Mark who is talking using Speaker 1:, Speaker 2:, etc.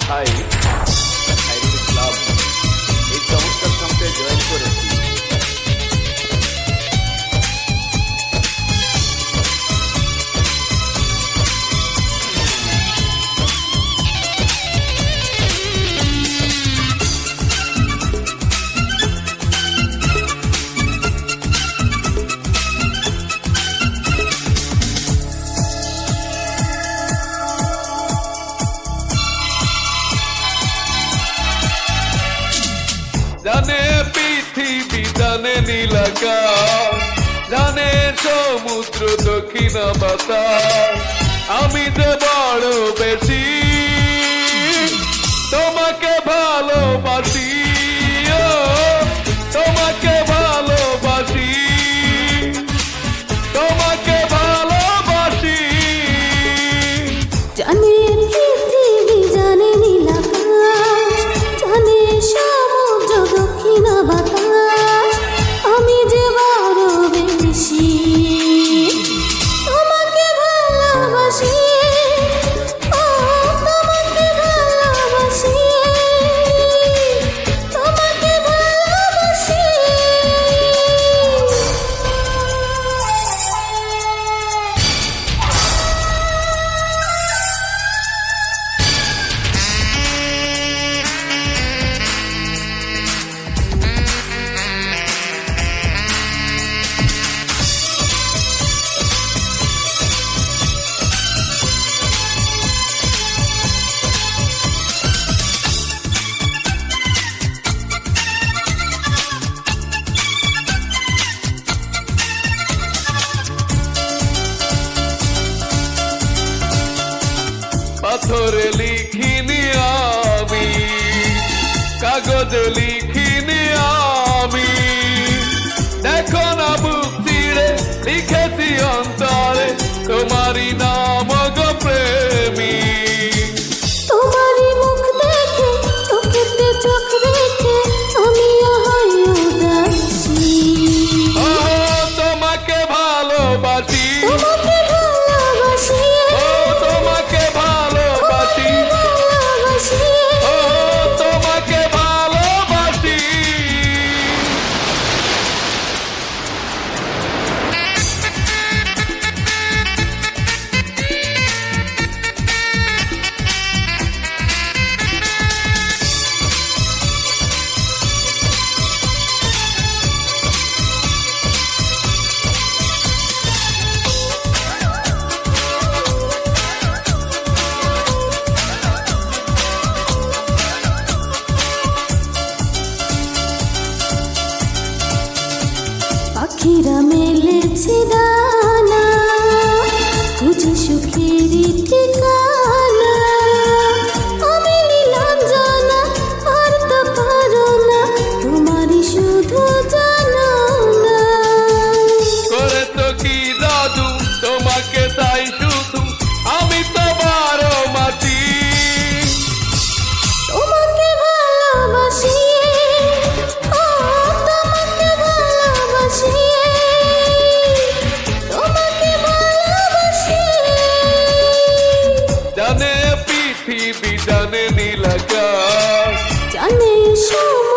Speaker 1: ভাই খাইরুল ইসলাম এই চমৎকার সংখ্যায় জয়েন করেছি।
Speaker 2: জানে পৃথিবী, জানে নীলাকাশ, জানে সমুদ্র দক্ষিণ বাতাস, আমি যে বড় বেশি তোমাকে ভালোবাসি, ও তোমাকে ভালোবাসি, তোমাকে ভালোবাসি।
Speaker 3: জানে পৃথিবী, জানে নীলাকাশ, জানে সমুদ্র দক্ষিণ বাতাস, আমি যে বড় বেশি তোমাকে ভালোবাসি, ও তোমাকে ভালোবাসি, তোমাকে ভালোবাসি।
Speaker 2: পাথরে লিখিনি আমি, কাগজে লিখিনি আমি, দেখো না বুক চিরে লিখেছি অন্তরে তোমারই নাম গো প্রেমী।
Speaker 3: তোমারই মুখ দেখে চোখেতে চোখ রেখে আমি হই উদাসী,
Speaker 2: ও তোমাকে ভালোবাসি,
Speaker 3: তোমাকে ভালোবাসি,
Speaker 2: ও তোমাকে ভালোবাসি,
Speaker 3: ভালোবাসি।
Speaker 2: ও তোমাকে ভালোবাসি।
Speaker 3: পাখিরা মেলেছে দানা, খুঁজে সুখেরই ঠিকানা, আমি নীলাঞ্জনা আর তো পারো না, তোমারই শুধু জানো না।
Speaker 2: করেছো কি জাদু তোমাকে চাই শুধু, আমি তো বারো মাটি।
Speaker 3: তোমাকে ভালোবাসি, ও তোমাকে ভালোবাসি, তোমাকে ভালোবাসি।
Speaker 2: জানে পৃথিবী, জানে নীলাকাশ,
Speaker 3: জানে সমুদ্র